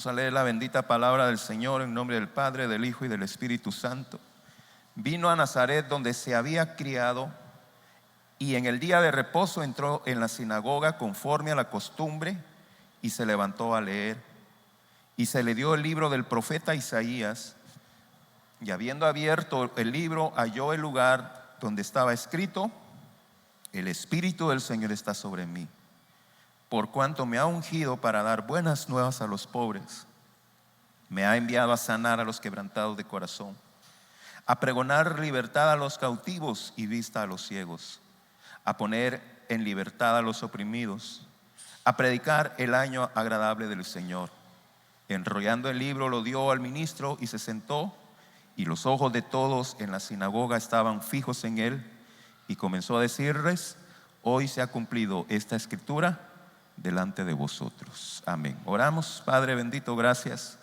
Vamos a leer la bendita palabra del Señor en nombre del Padre, del Hijo y del Espíritu Santo. Vino a Nazaret, donde se había criado, y en el día de reposo entró en la sinagoga conforme a la costumbre y se levantó a leer. Y se le dio el libro del profeta Isaías, y habiendo abierto el libro, halló el lugar donde estaba escrito: el Espíritu del Señor está sobre mí, por cuanto me ha ungido para dar buenas nuevas a los pobres. Me ha enviado a sanar a los quebrantados de corazón, a pregonar libertad a los cautivos y vista a los ciegos, a poner en libertad a los oprimidos, a predicar el año agradable del Señor. Enrollando el libro, lo dio al ministro y se sentó, y los ojos de todos en la sinagoga estaban fijos en él, y comenzó a decirles: hoy se ha cumplido esta escritura delante de vosotros. Amén. Oramos. Padre bendito, gracias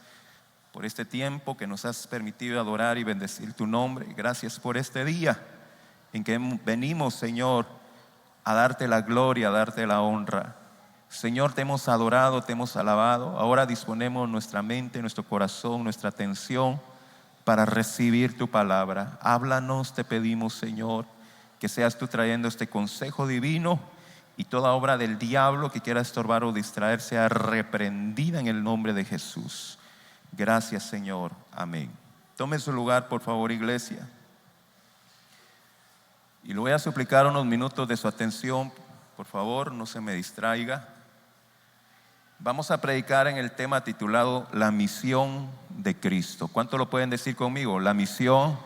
por este tiempo que nos has permitido adorar y bendecir tu nombre. Gracias por este día en que venimos, Señor, a darte la gloria, a darte la honra. Señor, te hemos adorado, te hemos alabado. Ahora disponemos nuestra mente, nuestro corazón, nuestra atención para recibir tu palabra. Háblanos, te pedimos, Señor, que seas tú trayendo este consejo divino, y toda obra del diablo que quiera estorbar o distraer sea reprendida en el nombre de Jesús. Gracias, Señor. Amén. Tome su lugar, por favor, iglesia. Y le voy a suplicar unos minutos de su atención. Por favor, no se me distraiga. Vamos a predicar en el tema titulado La misión de Cristo. ¿Cuánto lo pueden decir conmigo? La misión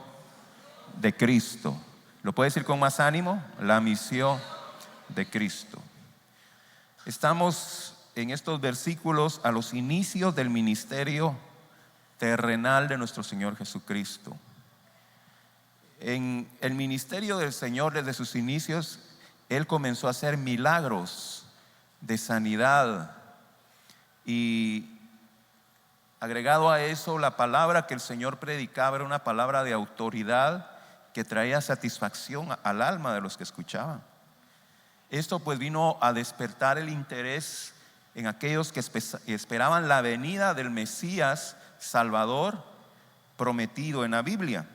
de Cristo. ¿Lo puede decir con más ánimo? La misión de Cristo. Estamos en estos versículos a los inicios del ministerio terrenal de nuestro Señor Jesucristo. En el ministerio del Señor, desde sus inicios, Él comenzó a hacer milagros de sanidad, y agregado a eso, la palabra que el Señor predicaba era una palabra de autoridad que traía satisfacción al alma de los que escuchaban. Esto pues vino a despertar el interés en aquellos que esperaban la venida del Mesías Salvador prometido en la Biblia.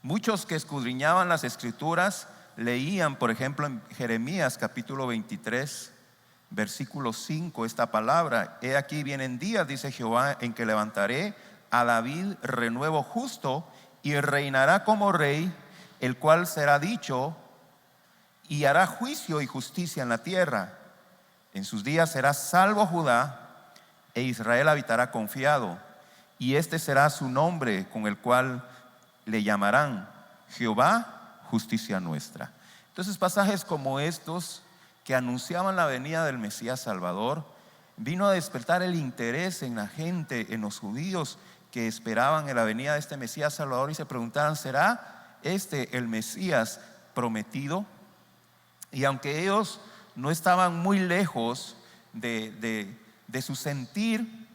Muchos que escudriñaban las Escrituras leían, por ejemplo, en Jeremías capítulo 23, versículo 5, esta palabra: he aquí vienen días, dice Jehová, en que levantaré a David renuevo justo, y reinará como rey, el cual será dicho, y hará juicio y justicia en la tierra. En sus días será salvo Judá, e Israel habitará confiado, y este será su nombre con el cual le llamarán: Jehová, justicia nuestra. Entonces, pasajes como estos que anunciaban la venida del Mesías Salvador vino a despertar el interés en la gente, en los judíos que esperaban en la venida de este Mesías Salvador, y se preguntaban: ¿será este el Mesías prometido? Y aunque ellos no estaban muy lejos de su sentir,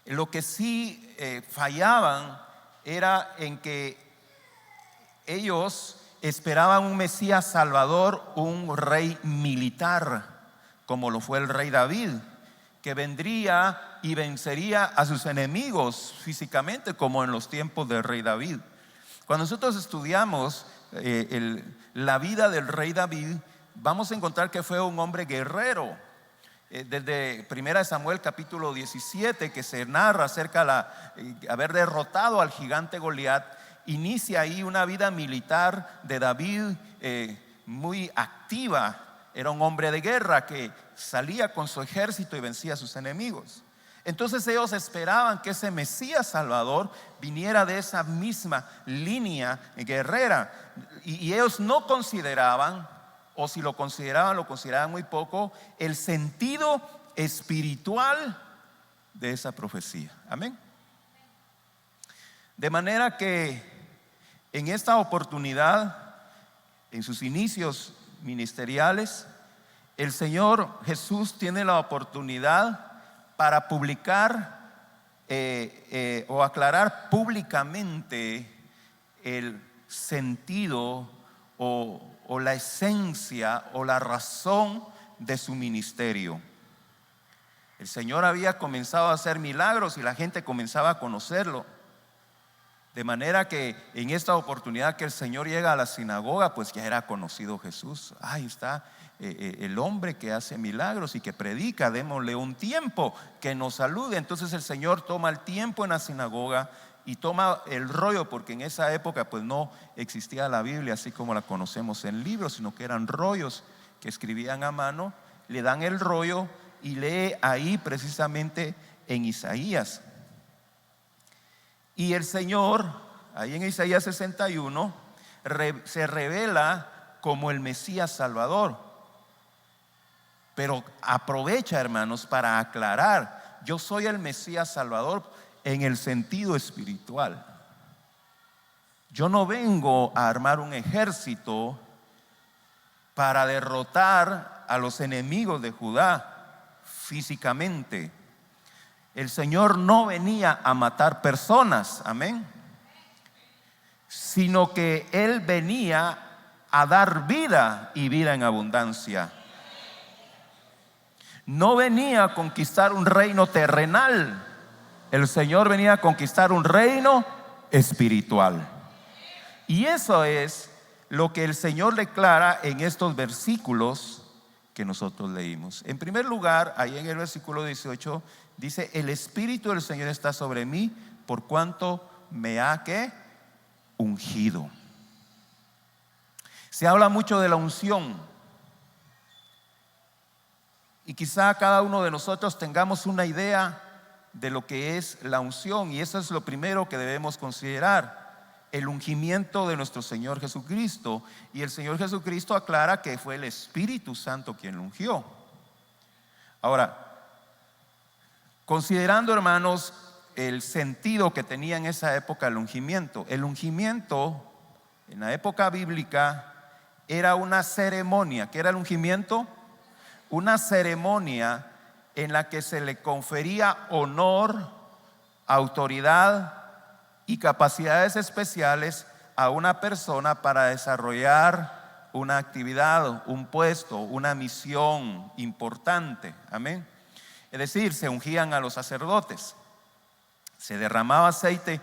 lo que sí fallaban era en que ellos esperaban un Mesías Salvador, un rey militar, como lo fue el rey David, que vendría y vencería a sus enemigos físicamente, como en los tiempos del rey David. Cuando nosotros estudiamos la vida del rey David, vamos a encontrar que fue un hombre guerrero. Desde 1 Samuel capítulo 17, que se narra acerca de haber derrotado al gigante Goliat, inicia ahí una vida militar de David muy activa. Era un hombre de guerra que salía con su ejército y vencía a sus enemigos. Entonces ellos esperaban que ese Mesías Salvador viniera de esa misma línea guerrera, y ellos no consideraban, o si lo consideraban muy poco, el sentido espiritual de esa profecía. Amén. De manera que en esta oportunidad, en sus inicios ministeriales, el Señor Jesús tiene la oportunidad para publicar o aclarar públicamente el sentido o la esencia o la razón de su ministerio. El Señor había comenzado a hacer milagros y la gente comenzaba a conocerlo. De manera que en esta oportunidad que el Señor llega a la sinagoga, pues ya era conocido Jesús. Ahí está el hombre que hace milagros y que predica, démosle un tiempo que nos salude. Entonces el Señor toma el tiempo en la sinagoga y toma el rollo, porque en esa época pues no existía la Biblia así como la conocemos en libros, sino que eran rollos que escribían a mano. Le dan el rollo y lee ahí precisamente en Isaías. Y el Señor, ahí en Isaías 61, se revela como el Mesías Salvador. Pero aprovecha, hermanos, para aclarar: yo soy el Mesías Salvador en el sentido espiritual. Yo no vengo a armar un ejército para derrotar a los enemigos de Judá físicamente. El Señor no venía a matar personas, amén, sino que Él venía a dar vida y vida en abundancia. No venía a conquistar un reino terrenal. El Señor venía a conquistar un reino espiritual. Y eso es lo que el Señor declara en estos versículos que nosotros leímos. En primer lugar, ahí en el versículo 18 dice: el Espíritu del Señor está sobre mí, por cuanto me ha ¿qué? Ungido. Se habla mucho de la unción, y quizá cada uno de nosotros tengamos una idea de lo que es la unción, y eso es lo primero que debemos considerar: el ungimiento de nuestro Señor Jesucristo. Y el Señor Jesucristo aclara que fue el Espíritu Santo quien lo ungió. Ahora, considerando, hermanos, el sentido que tenía en esa época el ungimiento en la época bíblica era una ceremonia. ¿Qué era el ungimiento? Una ceremonia en la que se le confería honor, autoridad y capacidades especiales a una persona para desarrollar una actividad, un puesto, una misión importante. Amén. Es decir, se ungían a los sacerdotes, se derramaba aceite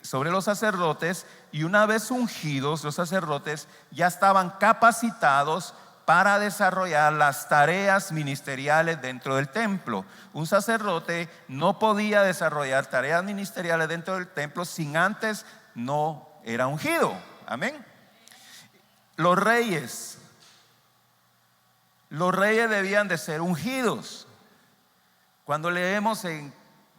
sobre los sacerdotes, y una vez ungidos, los sacerdotes ya estaban capacitados para desarrollar las tareas ministeriales dentro del templo. Un sacerdote no podía desarrollar tareas ministeriales dentro del templo sin antes no era ungido. Amén. Los reyes debían de ser ungidos. Cuando leemos en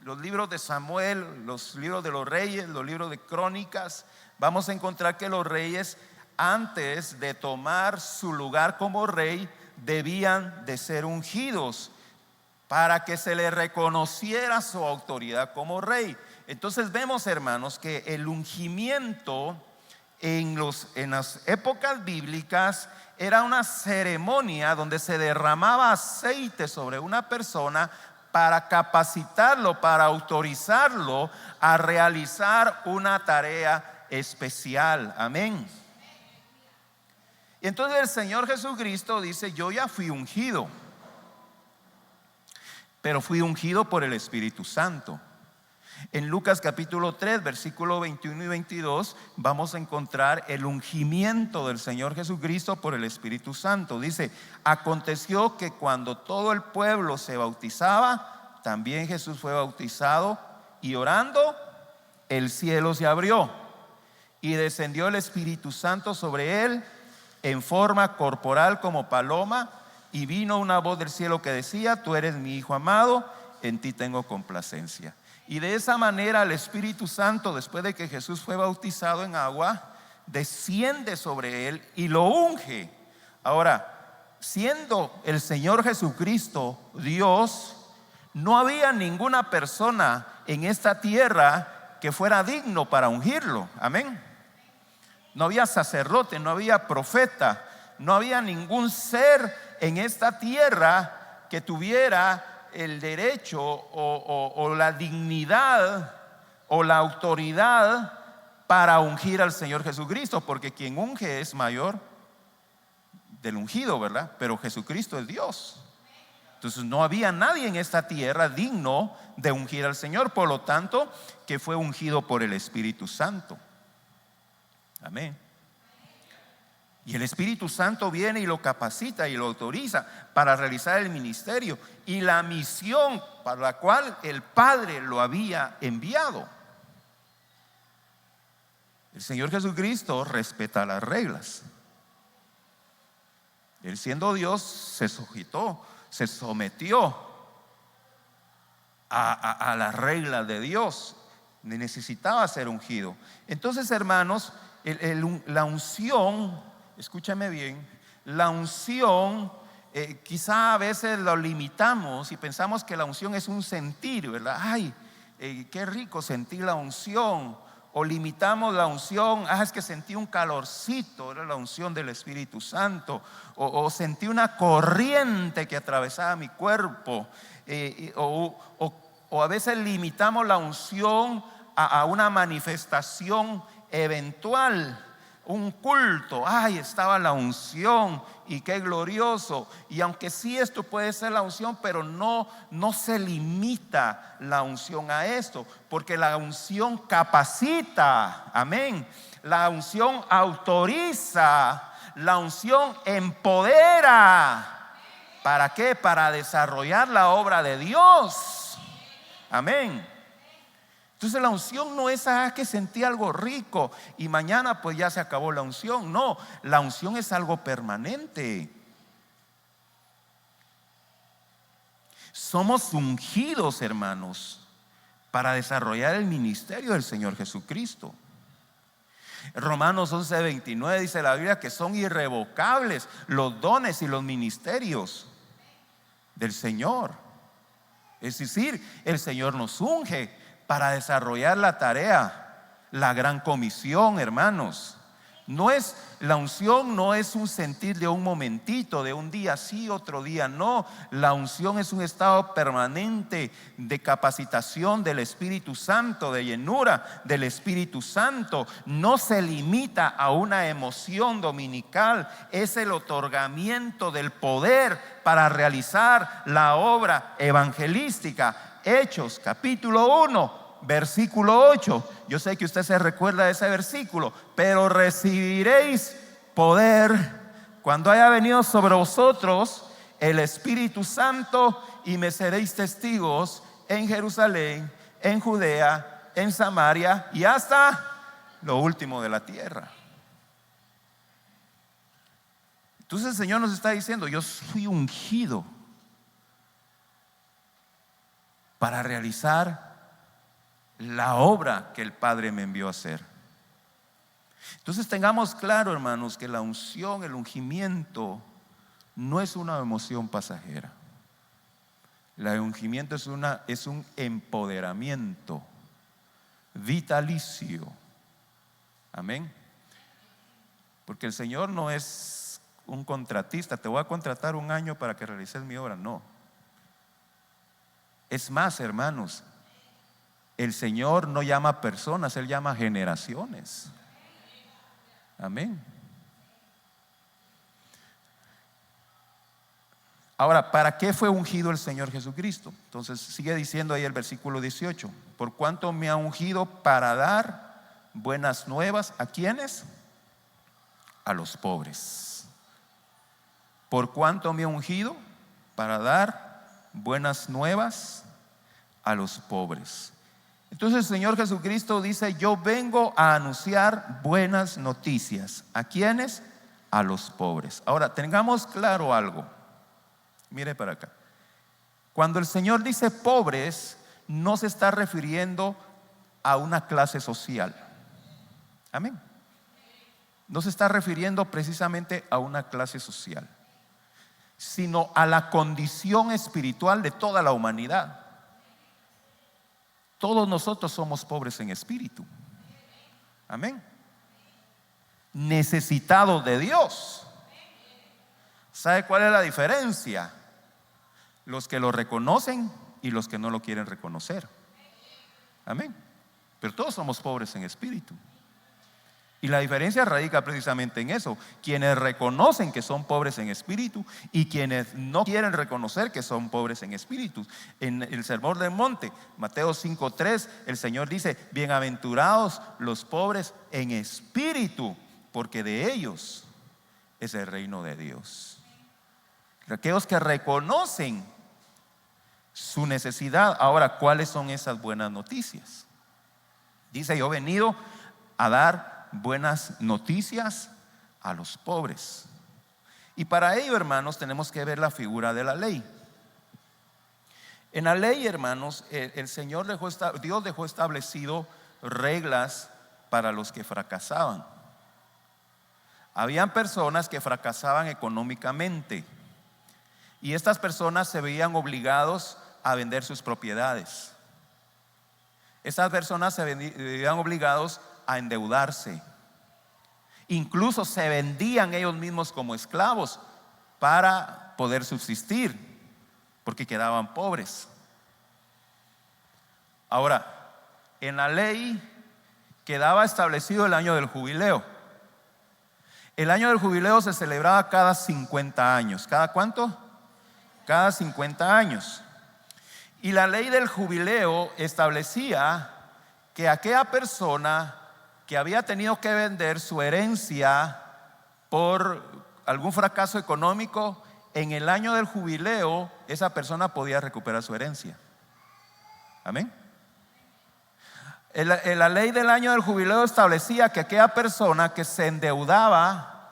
los libros de Samuel, los libros de los reyes, los libros de crónicas, vamos a encontrar que los reyes, antes de tomar su lugar como rey, debían de ser ungidos para que se le reconociera su autoridad como rey. Entonces vemos, hermanos, que el ungimiento en las épocas bíblicas era una ceremonia donde se derramaba aceite sobre una persona para capacitarlo, para autorizarlo a realizar una tarea especial. Amén. Y entonces el Señor Jesucristo dice: yo ya fui ungido, pero fui ungido por el Espíritu Santo. En Lucas capítulo 3, versículo 21 y 22 vamos a encontrar el ungimiento del Señor Jesucristo por el Espíritu Santo. Dice: aconteció que cuando todo el pueblo se bautizaba, también Jesús fue bautizado, y orando, el cielo se abrió y descendió el Espíritu Santo sobre él en forma corporal como paloma, y vino una voz del cielo que decía: tú eres mi Hijo amado, en ti tengo complacencia. Y de esa manera el Espíritu Santo, después de que Jesús fue bautizado en agua, desciende sobre él y lo unge. Ahora, siendo el Señor Jesucristo Dios, no había ninguna persona en esta tierra que fuera digno para ungirlo. Amén. No había sacerdote, no había profeta, no había ningún ser en esta tierra que tuviera el derecho o la dignidad o la autoridad para ungir al Señor Jesucristo, porque quien unge es mayor del ungido, ¿verdad? Pero Jesucristo es Dios. Entonces no había nadie en esta tierra digno de ungir al Señor, por lo tanto que fue ungido por el Espíritu Santo. Amén. Y el Espíritu Santo viene y lo capacita y lo autoriza para realizar el ministerio y la misión para la cual el Padre lo había enviado. El Señor Jesucristo respeta las reglas. Él, siendo Dios, se sujetó, se sometió a las reglas de Dios. Necesitaba ser ungido. Entonces, hermanos, la unción, escúchame bien, la unción, quizá a veces lo limitamos y pensamos que la unción es un sentir, ¿verdad? Ay, qué rico sentir la unción. O limitamos la unción, es que sentí un calorcito, era la unción del Espíritu Santo. O sentí una corriente que atravesaba mi cuerpo. O a veces limitamos la unción a una manifestación eventual, un culto. Estaba la unción y qué glorioso. Y aunque sí esto puede ser la unción, pero no se limita la unción a esto, porque la unción capacita, amén. La unción autoriza, la unción empodera. ¿Para qué? Para desarrollar la obra de Dios. Amén. Entonces la unción no es que sentí algo rico y mañana pues ya se acabó la unción. No, la unción es algo permanente. Somos ungidos, hermanos, para desarrollar el ministerio del Señor Jesucristo. Romanos 11:29 dice la Biblia que son irrevocables los dones y los ministerios del Señor. Es decir, el Señor nos unge para desarrollar la tarea, la gran comisión, hermanos. La unción no es un sentir de un momentito, de un día sí, otro día no. La unción es un estado permanente de capacitación del Espíritu Santo, de llenura del Espíritu Santo. No se limita a una emoción dominical, es el otorgamiento del poder para realizar la obra evangelística. Hechos capítulo 1 versículo 8. Yo sé que usted se recuerda de ese versículo. Pero recibiréis poder cuando haya venido sobre vosotros el Espíritu Santo, y me seréis testigos en Jerusalén, en Judea, en Samaria y hasta lo último de la tierra. Entonces el Señor nos está diciendo: yo fui ungido para realizar la obra que el Padre me envió a hacer. Entonces tengamos claro, hermanos, que la unción, el ungimiento, no es una emoción pasajera. El ungimiento es un empoderamiento vitalicio. Amén. Porque el Señor no es un contratista. Te voy a contratar un año para que realices mi obra. No. Es más, hermanos, el Señor no llama personas, Él llama generaciones. Amén. Ahora, ¿para qué fue ungido el Señor Jesucristo? Entonces sigue diciendo ahí el versículo 18: por cuanto me ha ungido para dar buenas nuevas. ¿A quiénes? A los pobres. ¿Por cuánto me ha ungido? Para dar buenas nuevas a los pobres. Entonces el Señor Jesucristo dice: yo vengo a anunciar buenas noticias. ¿A quiénes? A los pobres. Ahora, tengamos claro algo. Mire para acá. Cuando el Señor dice pobres, no se está refiriendo a una clase social. Amén. No se está refiriendo precisamente a una clase social, sino a la condición espiritual de toda la humanidad. Todos nosotros somos pobres en espíritu. Amén. Necesitados de Dios. ¿Sabe cuál es la diferencia? Los que lo reconocen y los que no lo quieren reconocer. Amén. Pero todos somos pobres en espíritu. Y la diferencia radica precisamente en eso: quienes reconocen que son pobres en espíritu y quienes no quieren reconocer que son pobres en espíritu. En el Sermón del Monte, Mateo 5:3, el Señor dice: bienaventurados los pobres en espíritu, porque de ellos es el reino de Dios. Aquellos que reconocen su necesidad. Ahora, ¿cuáles son esas buenas noticias? Dice: yo he venido a dar buenas noticias a los pobres. Y para ello, hermanos, tenemos que ver la figura de la ley. En la ley, hermanos, el Señor Dios dejó establecido reglas para los que fracasaban. Habían personas que fracasaban económicamente, y estas personas se veían obligados a vender sus propiedades. Estas personas se veían obligados a endeudarse. Incluso se vendían ellos mismos como esclavos para poder subsistir, porque quedaban pobres. Ahora, en la ley quedaba establecido el año del jubileo. El año del jubileo se celebraba cada 50 años. ¿Cada cuánto? Cada 50 años. Y la ley del jubileo establecía que aquella persona que había tenido que vender su herencia por algún fracaso económico, en el año del jubileo esa persona podía recuperar su herencia. Amén. La ley del año del jubileo establecía que aquella persona que se endeudaba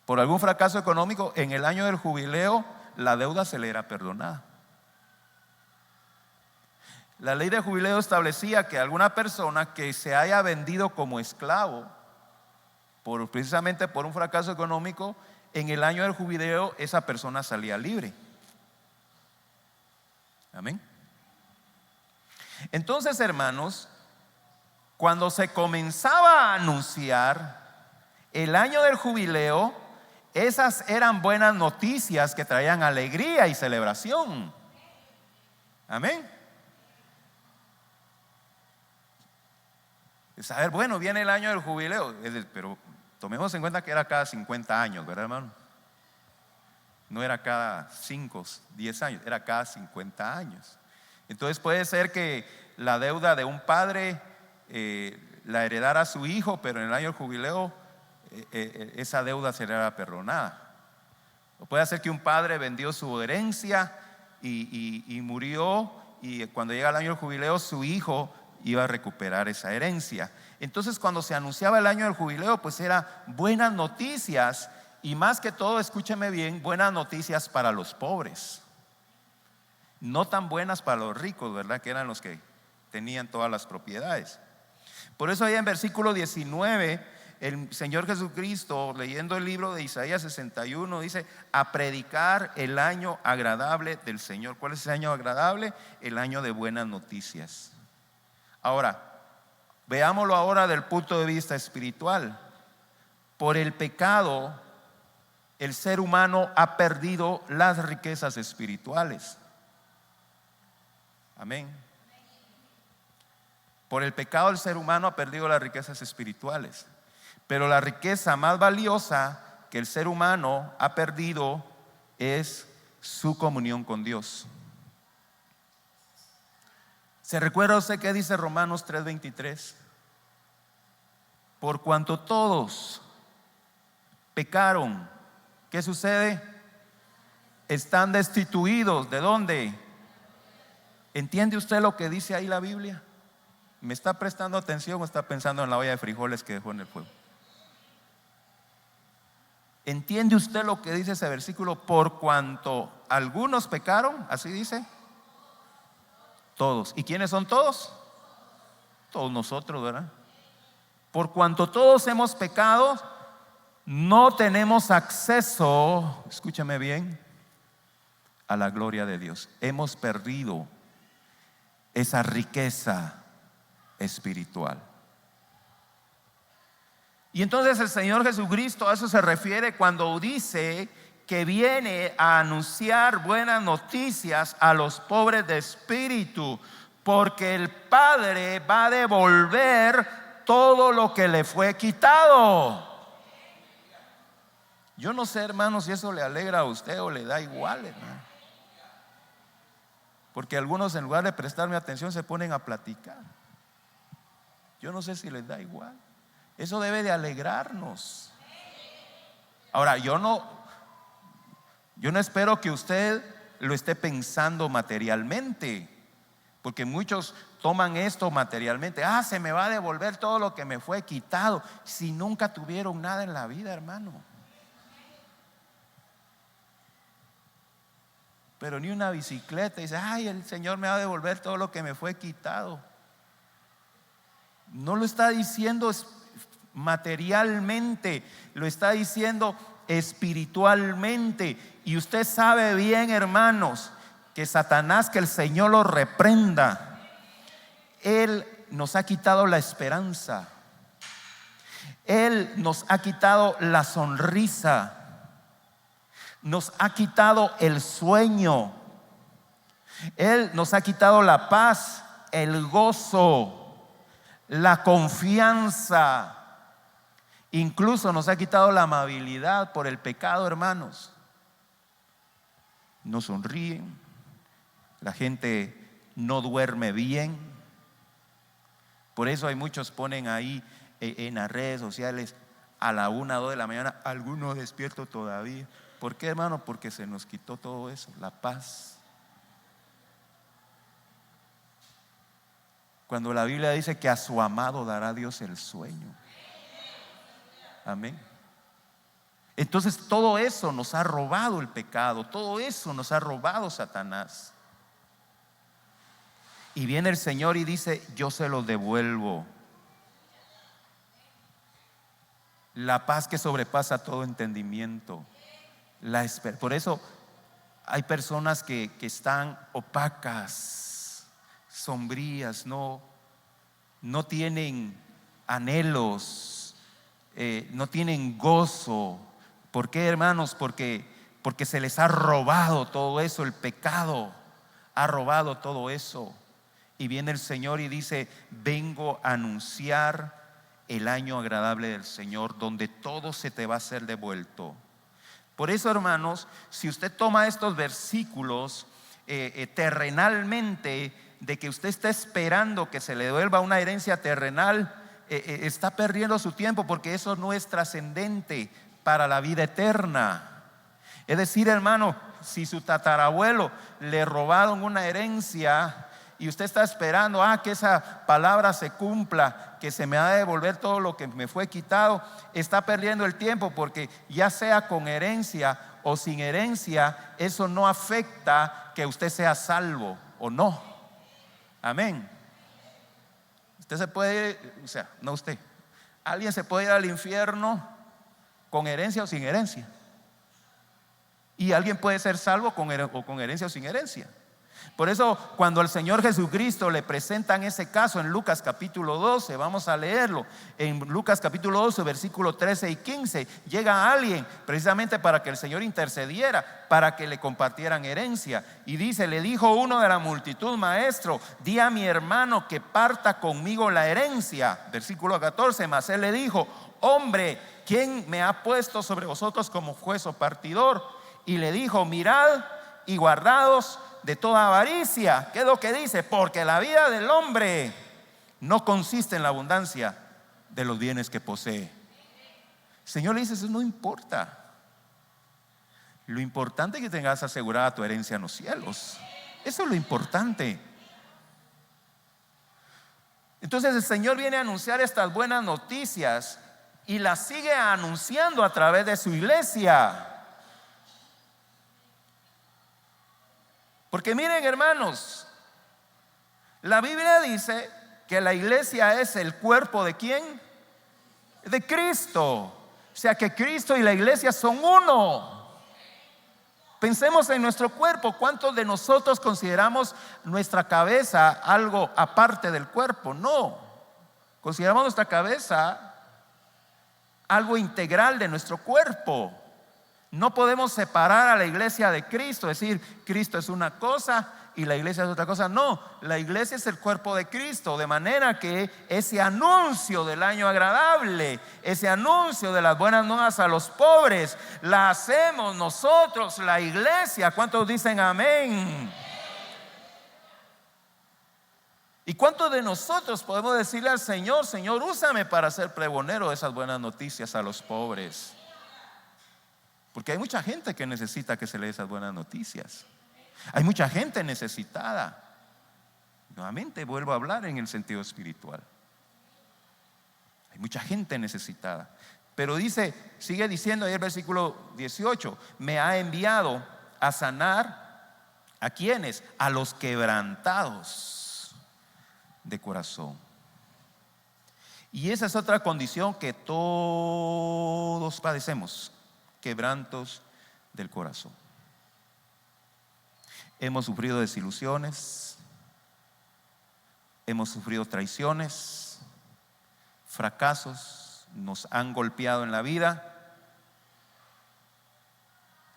por algún fracaso económico, en el año del jubileo la deuda se le era perdonada. La ley de jubileo establecía que alguna persona que se haya vendido como esclavo precisamente por un fracaso económico, en el año del jubileo esa persona salía libre. Amén. Entonces, hermanos, cuando se comenzaba a anunciar el año del jubileo, esas eran buenas noticias que traían alegría y celebración. Amén. Saber, bueno, viene el año del jubileo, pero tomemos en cuenta que era cada 50 años, ¿verdad, hermano? No era cada 5, 10 años, era cada 50 años. Entonces puede ser que la deuda de un padre la heredara a su hijo, pero en el año del jubileo esa deuda será perdonada. O puede ser que un padre vendió su herencia y murió, y cuando llega el año del jubileo su hijo iba a recuperar esa herencia. Entonces, cuando se anunciaba el año del jubileo, pues era buenas noticias, y más que todo, escúcheme bien, buenas noticias para los pobres. No tan buenas para los ricos, ¿verdad? Que eran los que tenían todas las propiedades. Por eso ahí en versículo 19, el Señor Jesucristo, leyendo el libro de Isaías 61, dice: a predicar el año agradable del Señor. ¿Cuál es ese año agradable? El año de buenas noticias. Ahora, veámoslo ahora del punto de vista espiritual. Por el pecado, el ser humano ha perdido las riquezas espirituales. Amén. Por el pecado, el ser humano ha perdido las riquezas espirituales. Pero la riqueza más valiosa que el ser humano ha perdido es su comunión con Dios. ¿Se recuerda usted qué dice Romanos 3:23? Por cuanto todos pecaron, ¿qué sucede? Están destituidos. ¿De dónde? ¿Entiende usted lo que dice ahí la Biblia? ¿Me está prestando atención o está pensando en la olla de frijoles que dejó en el fuego? ¿Entiende usted lo que dice ese versículo? Por cuanto algunos pecaron, así dice. Todos. ¿Y quiénes son todos? Todos nosotros, ¿verdad? Por cuanto todos hemos pecado, no tenemos acceso, escúchame bien, a la gloria de Dios. Hemos perdido esa riqueza espiritual. Y entonces el Señor Jesucristo a eso se refiere cuando dice que viene a anunciar buenas noticias a los pobres de espíritu, porque el Padre va a devolver todo lo que le fue quitado. Yo no sé, hermano, si eso le alegra a usted o le da igual, hermano. Porque algunos, en lugar de prestarme atención, se ponen a platicar. Yo no sé si les da igual. Eso debe de alegrarnos. Ahora, yo no espero que usted lo esté pensando materialmente, porque muchos toman esto materialmente. Se me va a devolver todo lo que me fue quitado, si nunca tuvieron nada en la vida, hermano. Pero ni una bicicleta. Dice, el Señor me va a devolver todo lo que me fue quitado. No lo está diciendo materialmente, lo está diciendo espiritualmente. Y usted sabe bien, hermanos, que Satanás, que el Señor lo reprenda, él nos ha quitado la esperanza, él nos ha quitado la sonrisa, nos ha quitado el sueño, él nos ha quitado la paz, el gozo, la confianza. Incluso nos ha quitado la amabilidad por el pecado, hermanos. No sonríen, la gente no duerme bien. Por eso hay muchos ponen ahí en las redes sociales a la 1, 2 de la mañana, algunos despiertos todavía. ¿Por qué, hermano? Porque se nos quitó todo eso, la paz. Cuando la Biblia dice que a su amado dará Dios el sueño. Amén. Entonces todo eso nos ha robado el pecado, todo eso nos ha robado Satanás. Y viene el Señor y dice, yo se lo devuelvo. La paz que sobrepasa todo entendimiento. Por eso hay personas que están opacas, sombrías, no tienen anhelos, no tienen gozo. ¿Por qué, hermanos? Porque se les ha robado todo eso, el pecado ha robado todo eso. Y viene el Señor y dice, vengo a anunciar el año agradable del Señor, donde todo se te va a ser devuelto. Por eso, hermanos, si usted toma estos versículos terrenalmente, de que usted está esperando que se le devuelva una herencia terrenal, está perdiendo su tiempo, porque eso no es trascendente para la vida eterna. Es decir, hermano, si su tatarabuelo le robaron una herencia y usted está esperando que esa palabra se cumpla, que se me va a devolver todo lo que me fue quitado, está perdiendo el tiempo, porque ya sea con herencia o sin herencia, eso no afecta que usted sea salvo o no. Amén. Usted se puede ir, no usted, alguien se puede ir al infierno con herencia o sin herencia, y alguien puede ser salvo con herencia o sin herencia. Por eso, cuando al Señor Jesucristo le presentan ese caso en Lucas capítulo 12, vamos a leerlo. En Lucas capítulo 12, versículos 13 y 15, llega alguien precisamente para que el Señor intercediera, para que le compartieran herencia. Y dice, le dijo uno de la multitud, maestro, di a mi hermano que parta conmigo la herencia. Versículo 14, mas él le dijo, hombre, ¿quién me ha puesto sobre vosotros como juez o partidor? Y le dijo, mirad y guardaos de toda avaricia. ¿Qué es lo que dice? Porque la vida del hombre no consiste en la abundancia de los bienes que posee. El Señor le dice, eso no importa. Lo importante es que tengas asegurada tu herencia en los cielos. Eso es lo importante. Entonces el Señor viene a anunciar estas buenas noticias y las sigue anunciando a través de su iglesia. Porque miren, hermanos, la Biblia dice que la iglesia es el cuerpo ¿de quién? De Cristo. O sea que Cristo y la iglesia son uno. Pensemos en nuestro cuerpo. ¿Cuántos de nosotros consideramos nuestra cabeza algo aparte del cuerpo? No. Consideramos nuestra cabeza algo integral de nuestro cuerpo. No podemos separar a la iglesia de Cristo, decir Cristo es una cosa y la iglesia es otra cosa. No, la iglesia es el cuerpo de Cristo, de manera que ese anuncio del año agradable, ese anuncio de las buenas nuevas a los pobres, la hacemos nosotros, la iglesia. ¿Cuántos dicen amén? ¿Y cuántos de nosotros podemos decirle al Señor: Señor, úsame para ser pregonero de esas buenas noticias a los pobres? Porque hay mucha gente que necesita que se le dé esas buenas noticias. Hay mucha gente necesitada. Nuevamente vuelvo a hablar en el sentido espiritual. Hay mucha gente necesitada. Pero dice, sigue diciendo ahí el versículo 18: me ha enviado a sanar ¿a quiénes? A los quebrantados de corazón. Y esa es otra condición que todos padecemos: quebrantos del corazón. Hemos sufrido desilusiones, hemos sufrido traiciones, fracasos, nos han golpeado en la vida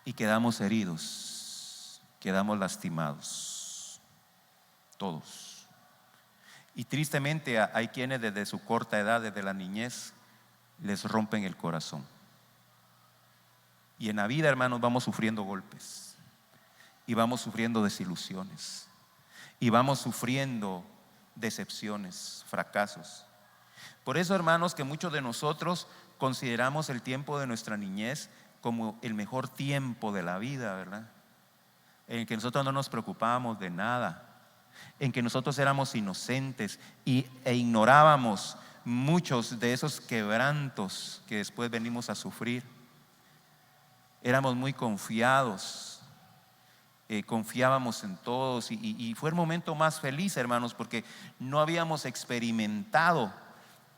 y quedamos heridos, quedamos lastimados, todos. Y tristemente hay quienes desde su corta edad, desde la niñez, les rompen el corazón. Y en la vida, hermanos, vamos sufriendo golpes, y vamos sufriendo desilusiones, y vamos sufriendo decepciones, fracasos. Por eso, hermanos, que muchos de nosotros consideramos el tiempo de nuestra niñez como el mejor tiempo de la vida, ¿verdad? En el que nosotros no nos preocupábamos de nada, en que nosotros éramos inocentes e ignorábamos muchos de esos quebrantos que después venimos a sufrir. Éramos muy confiados, confiábamos en todos, y fue el momento más feliz, hermanos, porque no habíamos experimentado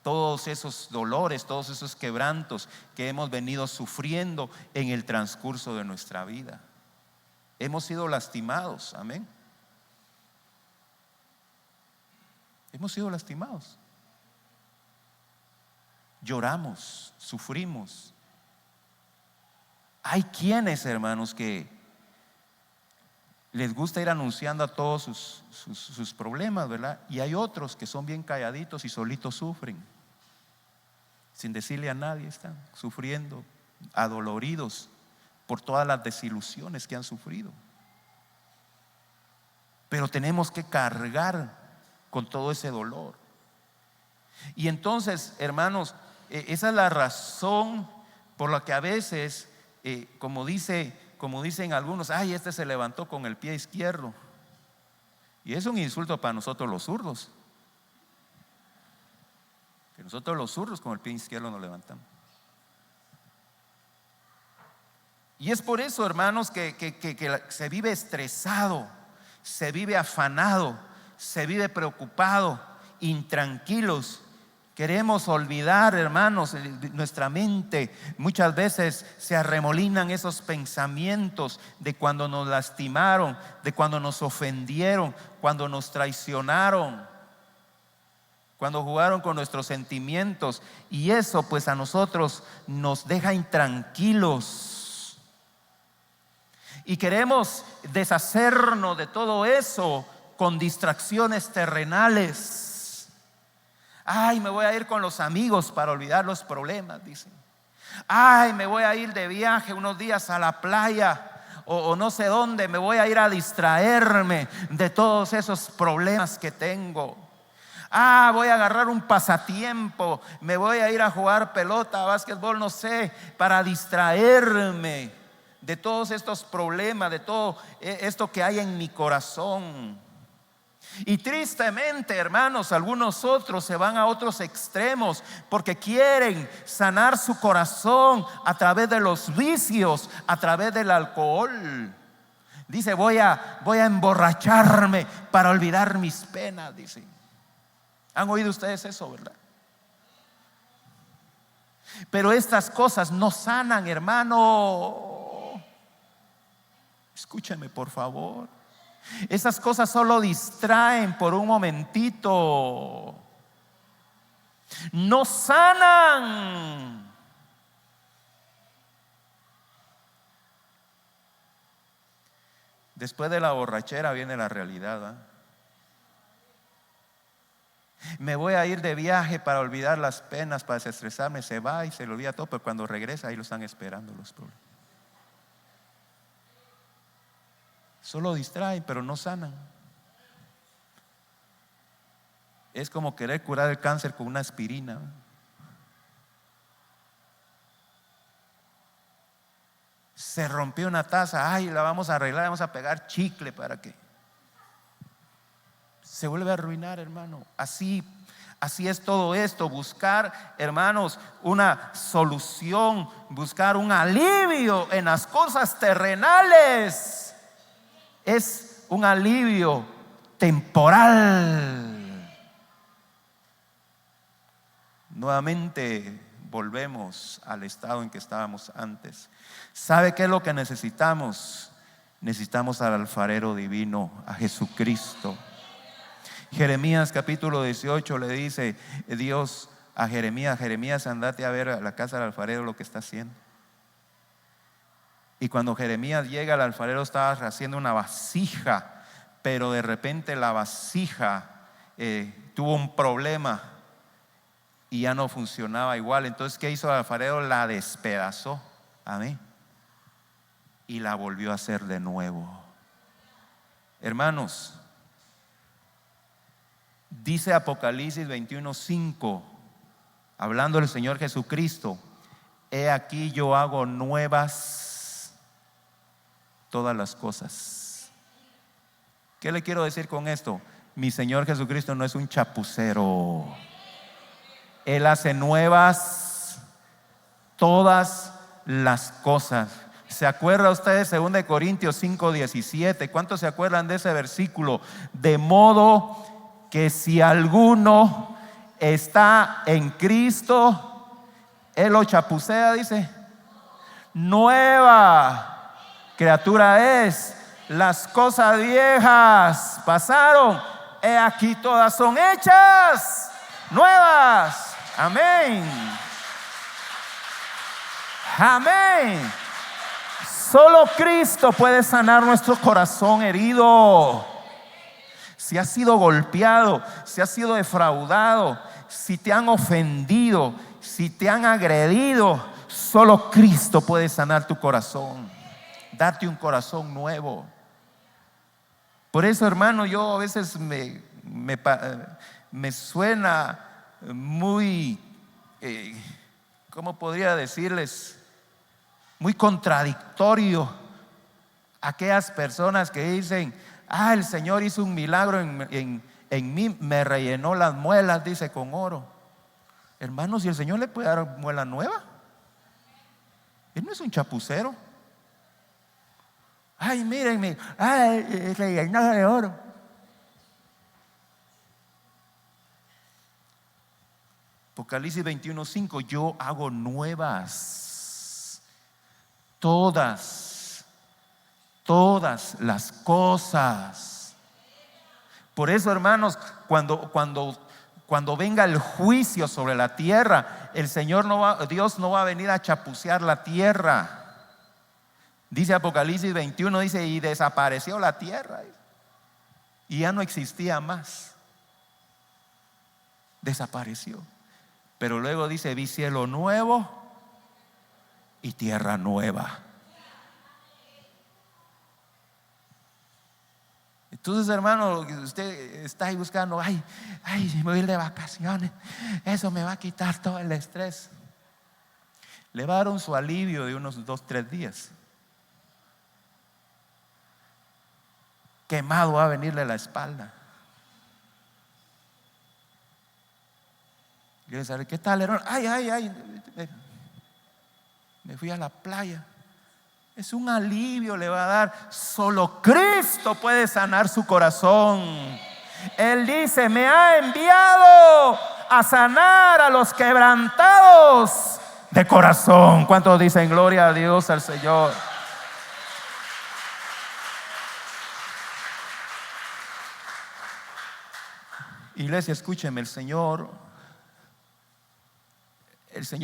todos esos dolores, todos esos quebrantos que hemos venido sufriendo en el transcurso de nuestra vida. Hemos sido lastimados, amén. Hemos sido lastimados. Lloramos, sufrimos. Hay quienes, hermanos, que les gusta ir anunciando a todos sus problemas, ¿verdad? Y hay otros que son bien calladitos y solitos sufren, sin decirle a nadie. Están sufriendo, adoloridos por todas las desilusiones que han sufrido. Pero tenemos que cargar con todo ese dolor. Y entonces, hermanos, esa es la razón por la que a veces, como dicen algunos: ay, este se levantó con el pie izquierdo. Y es un insulto para nosotros los zurdos, que nosotros los zurdos con el pie izquierdo nos levantamos. Y es por eso, hermanos, que se vive estresado, se vive afanado, se vive preocupado, intranquilos. Queremos olvidar, hermanos, nuestra mente muchas veces se arremolinan esos pensamientos de cuando nos lastimaron, de cuando nos ofendieron, cuando nos traicionaron, cuando jugaron con nuestros sentimientos. Y eso pues a nosotros nos deja intranquilos. Y queremos deshacernos de todo eso con distracciones terrenales. Ay, me voy a ir con los amigos para olvidar los problemas, dicen. Ay, me voy a ir de viaje unos días a la playa o no sé dónde. Me voy a ir a distraerme de todos esos problemas que tengo. Voy a agarrar un pasatiempo. Me voy a ir a jugar pelota, básquetbol, no sé, para distraerme de todos estos problemas, de todo esto que hay en mi corazón. Y tristemente, hermanos, algunos otros se van a otros extremos porque quieren sanar su corazón a través de los vicios, a través del alcohol. Dice: voy a emborracharme para olvidar mis penas, dicen. ¿Han oído ustedes eso, verdad? Pero estas cosas no sanan, hermano. Escúcheme, por favor. Esas cosas solo distraen por un momentito, no sanan. Después de la borrachera viene la realidad, ¿verdad? Me voy a ir de viaje para olvidar las penas, para desestresarme. Se va y se le olvida todo, pero cuando regresa ahí lo están esperando los problemas. Solo distraen, pero no sanan. Es como querer curar el cáncer con una aspirina. Se rompió una taza, ay, la vamos a arreglar, vamos a pegar chicle para que se vuelve a arruinar, hermano. Así es todo esto. Buscar, hermanos, una solución, buscar un alivio en las cosas terrenales es un alivio temporal. Nuevamente volvemos al estado en que estábamos antes. ¿Sabe qué es lo que necesitamos? Necesitamos al alfarero divino, a Jesucristo. Jeremías capítulo 18 le dice Dios a Jeremías: Jeremías, andate a ver a la casa del alfarero lo que está haciendo. Y cuando Jeremías llega, el alfarero estaba haciendo una vasija, pero de repente la vasija tuvo un problema y ya no funcionaba igual. Entonces, ¿qué hizo el alfarero? La despedazó, amén, y la volvió a hacer de nuevo. Hermanos, dice Apocalipsis 21:5, hablando del Señor Jesucristo: he aquí yo hago nuevas todas las cosas. ¿Qué le quiero decir con esto? Mi Señor Jesucristo no es un chapucero. Él hace nuevas todas las cosas. ¿Se acuerda usted de 2 Corintios 5:17? ¿Cuántos se acuerdan de ese versículo? De modo que si alguno está en Cristo, Él lo chapucea, dice. Nueva criatura es. Las cosas viejas pasaron, he aquí todas son hechas nuevas. Amén. Amén. Solo Cristo puede sanar nuestro corazón herido. Si has sido golpeado, si has sido defraudado, si te han ofendido, si te han agredido, solo Cristo puede sanar tu corazón, darte un corazón nuevo. Por eso, hermano, yo a veces me suena muy, ¿cómo podría decirles? Muy contradictorio aquellas personas que dicen: el Señor hizo un milagro en mí, me rellenó las muelas, dice, con oro. Hermano, si el Señor le puede dar muela nueva, Él no es un chapucero. Ay, mírenme, rellenó de oro. Apocalipsis 21:5: yo hago nuevas todas las cosas. Por eso, hermanos, cuando venga el juicio sobre la tierra, Dios no va a venir a chapucear la tierra. Dice Apocalipsis 21, dice: y desapareció la tierra y ya no existía más. Desapareció. Pero luego dice: vi cielo nuevo y tierra nueva. Entonces, hermano, usted está ahí buscando: ay, me voy a ir de vacaciones, eso me va a quitar todo el estrés. Le va a dar un su alivio de unos 2-3 días. Quemado va a venirle la espalda. Y yo decía: ¿qué tal, hermano? Me fui a la playa. Es un alivio, le va a dar. Solo Cristo puede sanar su corazón. Él dice: me ha enviado a sanar a los quebrantados de corazón. ¿Cuántos dicen gloria a Dios, al Señor? Iglesia, escúcheme, el Señor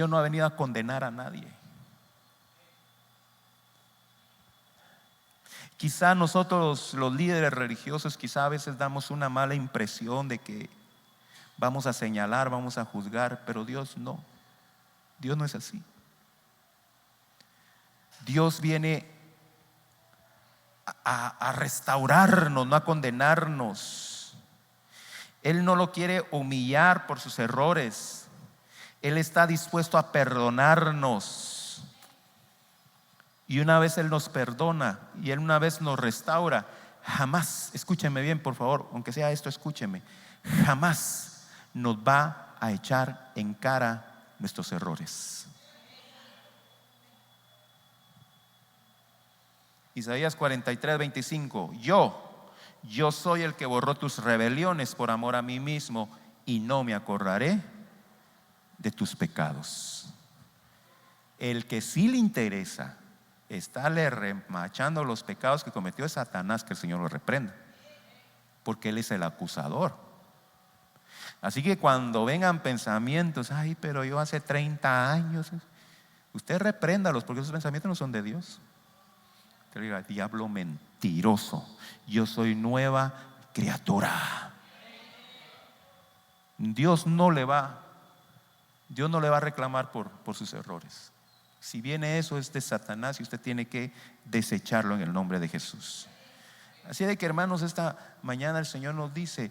no ha venido a condenar a nadie. Quizá nosotros los líderes religiosos quizá a veces damos una mala impresión de que vamos a señalar, vamos a juzgar, pero Dios no. Dios no es así. Dios viene a restaurarnos, no a condenarnos. Él no lo quiere humillar por sus errores. Él está dispuesto a perdonarnos. Y una vez Él nos perdona y Él una vez nos restaura, jamás, escúcheme bien por favor, aunque sea esto, escúcheme, jamás nos va a echar en cara nuestros errores. Isaías 43:25. Yo soy el que borró tus rebeliones por amor a mí mismo, y no me acordaré de tus pecados. El que sí le interesa estarle remachando los pecados que cometió es Satanás, que el Señor lo reprenda, porque él es el acusador. Así que cuando vengan pensamientos, ay, pero yo hace 30 años, usted repréndalos, porque esos pensamientos no son de Dios. Usted diga, diablo mentiroso, yo soy nueva criatura. Dios no le va a reclamar por sus errores. Si viene eso, es de Satanás y usted tiene que desecharlo en el nombre de Jesús. Así de que, hermanos, esta mañana el Señor nos dice: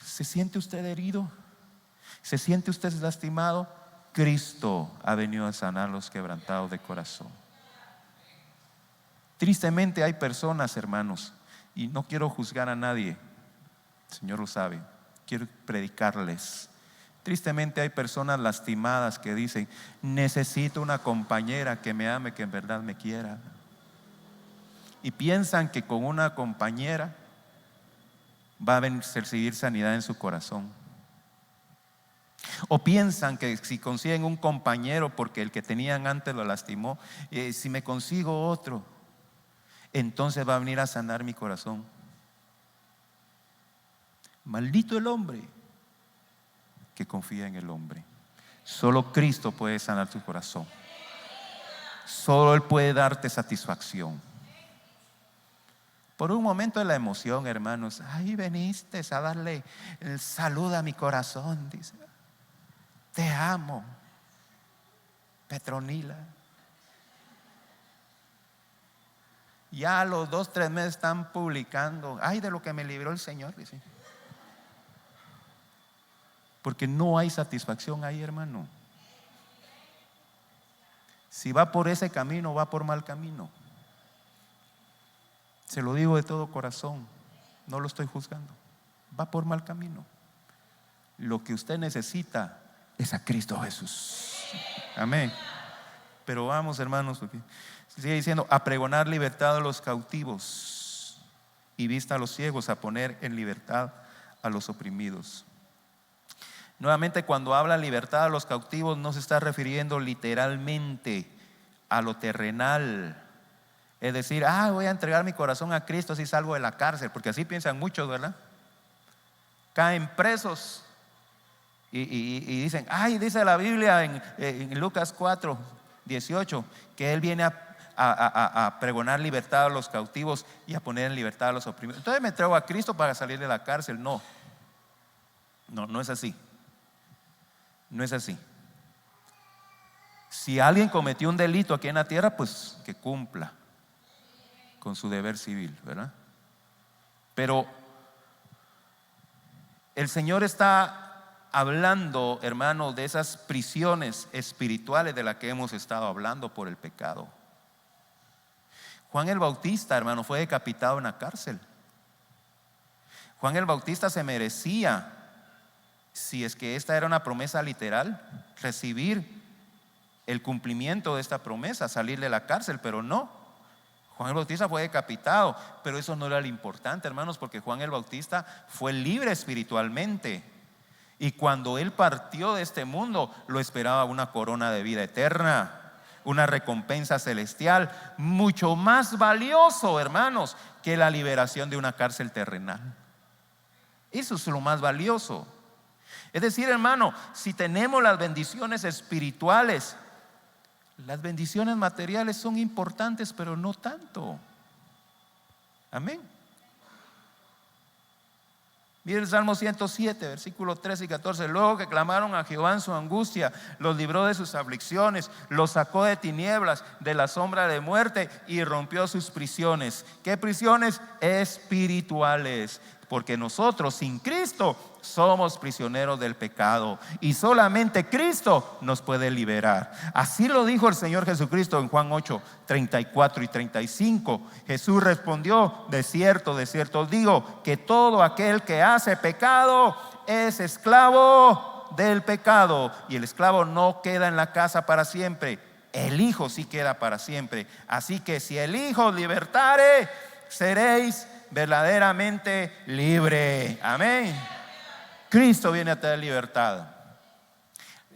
¿se siente usted herido? ¿Se siente usted lastimado? Cristo ha venido a sanar los quebrantados de corazón. Tristemente hay personas, hermanos, y no quiero juzgar a nadie, el Señor lo sabe, quiero predicarles. Tristemente hay personas lastimadas que dicen: necesito una compañera que me ame, que en verdad me quiera. Y piensan que con una compañera va a recibir sanidad en su corazón. O piensan que si consiguen un compañero porque el que tenían antes lo lastimó, si me consigo otro, entonces va a venir a sanar mi corazón. Maldito el hombre que confía en el hombre. Solo Cristo puede sanar tu corazón. Solo Él puede darte satisfacción. Por un momento de la emoción, hermanos, ahí veniste a darle el saludo a mi corazón, dice: te amo, Petronila. Ya a los 2-3 meses están publicando: ay, de lo que me libró el Señor, dice. Porque no hay satisfacción ahí, hermano. Si va por ese camino, va por mal camino. Se lo digo de todo corazón, no lo estoy juzgando. Va por mal camino. Lo que usted necesita es a Cristo Jesús. Amén. Pero vamos, hermanos, porque sigue diciendo: a pregonar libertad a los cautivos y vista a los ciegos, a poner en libertad a los oprimidos. Nuevamente, cuando habla libertad a los cautivos, no se está refiriendo literalmente a lo terrenal. Es decir, voy a entregar mi corazón a Cristo si salgo de la cárcel, porque así piensan muchos, ¿verdad? Caen presos y dicen: ay, dice la Biblia en Lucas 4:18 que Él viene a pregonar libertad a los cautivos y a poner en libertad a los oprimidos. Entonces me entrego a Cristo para salir de la cárcel. No es así. No es así. Si alguien cometió un delito aquí en la tierra, pues que cumpla con su deber civil, ¿verdad? Pero el Señor está hablando, hermanos, de esas prisiones espirituales de las que hemos estado hablando por el pecado. Juan el Bautista, hermano, fue decapitado en la cárcel. Juan el Bautista se merecía, si es que esta era una promesa literal, recibir el cumplimiento de esta promesa, salir de la cárcel, pero no. Juan el Bautista fue decapitado, pero eso no era lo importante, hermanos, porque Juan el Bautista fue libre espiritualmente, y cuando él partió de este mundo lo esperaba una corona de vida eterna, una recompensa celestial, mucho más valioso, hermanos, que la liberación de una cárcel terrenal. Eso es lo más valioso. Es decir, hermano, si tenemos las bendiciones espirituales, las bendiciones materiales son importantes, pero no tanto. Amén. Mire el Salmo 107, versículos 13 y 14. Luego que clamaron a Jehová en su angustia, los libró de sus aflicciones, los sacó de tinieblas, de la sombra de muerte, y rompió sus prisiones. ¿Qué prisiones? Espirituales. Porque nosotros sin Cristo somos prisioneros del pecado, y solamente Cristo nos puede liberar. Así lo dijo el Señor Jesucristo en Juan 8, 34 y 35. Jesús respondió: de cierto os digo, que todo aquel que hace pecado es esclavo del pecado. Y el esclavo no queda en la casa para siempre, el Hijo sí queda para siempre. Así que si el Hijo os libertare, seréis verdaderamente libre. Amén. Cristo viene a traer libertad.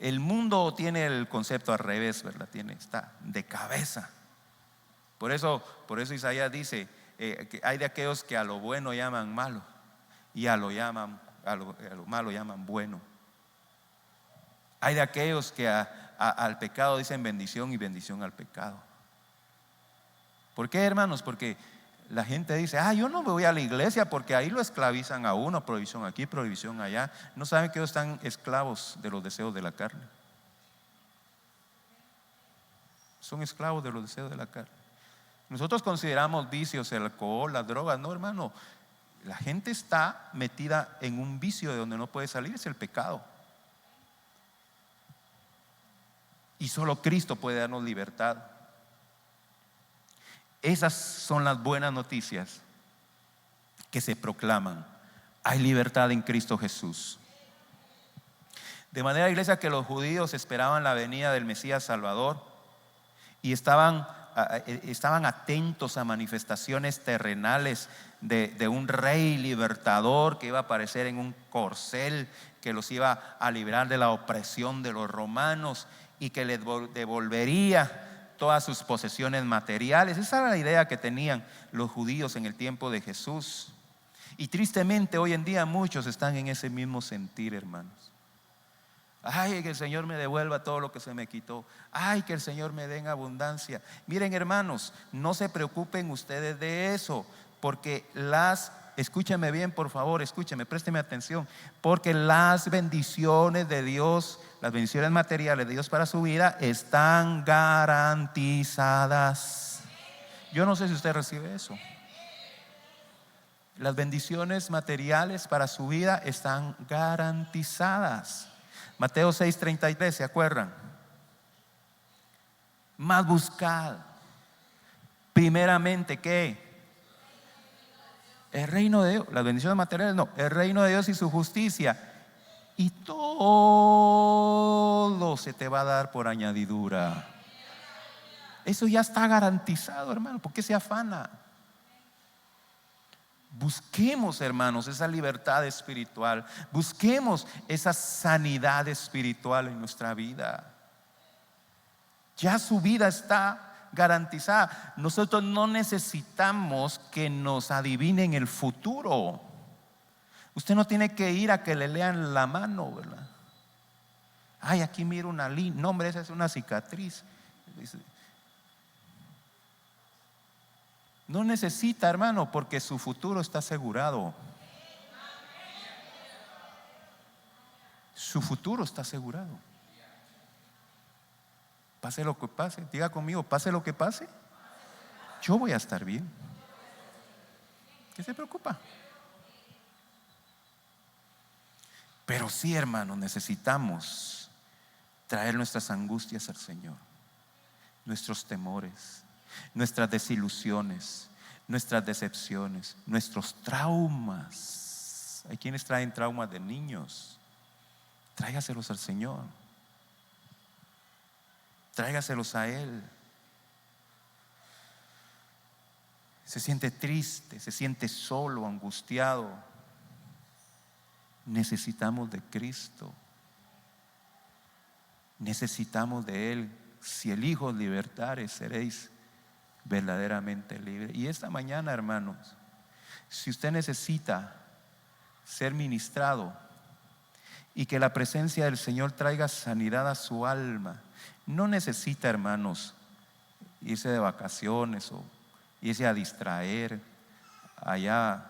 El mundo tiene el concepto al revés, ¿verdad? Está de cabeza. Por eso Isaías dice que hay de aquellos que a lo bueno llaman malo, y a lo malo llaman bueno. Hay de aquellos que al pecado dicen bendición, y bendición al pecado. ¿Por qué, hermanos? Porque la gente dice: yo no me voy a la iglesia porque ahí lo esclavizan a uno, prohibición aquí, prohibición allá. No saben que ellos están esclavos de los deseos de la carne. Son esclavos de los deseos de la carne. Nosotros consideramos vicios el alcohol, las drogas. No, hermano, la gente está metida en un vicio de donde no puede salir, es el pecado. Y solo Cristo puede darnos libertad. Esas son las buenas noticias que se proclaman. Hay libertad en Cristo Jesús. De manera, iglesia, que los judíos esperaban la venida del Mesías Salvador y estaban atentos a manifestaciones terrenales de un rey libertador que iba a aparecer en un corcel, que los iba a librar de la opresión de los romanos y que les devolvería todas sus posesiones materiales. Esa era la idea que tenían los judíos en el tiempo de Jesús. Y tristemente hoy en día muchos están en ese mismo sentir, hermanos. Que el Señor me devuelva todo lo que se me quitó. Que el Señor me dé en abundancia. Miren, hermanos, no se preocupen ustedes de eso, porque escúcheme bien, por favor, escúcheme, présteme atención, porque las bendiciones de Dios, las bendiciones materiales de Dios para su vida están garantizadas. Yo no sé si usted recibe eso. Las bendiciones materiales para su vida están garantizadas. Mateo 6:33, ¿se acuerdan? Mas buscad primeramente, ¿qué? El reino de Dios. Las bendiciones materiales no, el reino de Dios y su justicia, y todo se te va a dar por añadidura. Eso ya está garantizado, hermano. ¿Por qué se afana? Busquemos, hermanos, esa libertad espiritual. Busquemos esa sanidad espiritual en nuestra vida. Ya su vida está garantizada. Nosotros no necesitamos que nos adivinen el futuro. Usted no tiene que ir a que le lean la mano, ¿verdad? Aquí miro una línea. No, hombre, esa es una cicatriz. No necesita, hermano, porque su futuro está asegurado. Su futuro está asegurado. Pase lo que pase, diga conmigo, pase lo que pase, yo voy a estar bien. ¿Qué se preocupa? Pero sí, hermano, necesitamos traer nuestras angustias al Señor, nuestros temores, nuestras desilusiones, nuestras decepciones, nuestros traumas. Hay quienes traen traumas de niños. Tráigaselos al Señor. Tráigaselos a Él. Se siente triste, se siente solo, angustiado. Necesitamos de Cristo. Necesitamos de Él. Si el Hijo os libertare, seréis verdaderamente libres. Y esta mañana, hermanos, si usted necesita ser ministrado y que la presencia del Señor traiga sanidad a su alma, no necesita, hermanos, irse de vacaciones o irse a distraer allá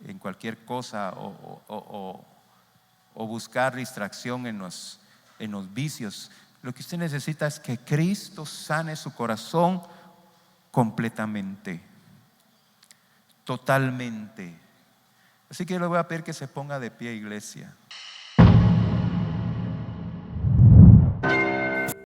en cualquier cosa o buscar distracción en los vicios. Lo que usted necesita es que Cristo sane su corazón completamente, totalmente. Así que le voy a pedir que se ponga de pie, iglesia.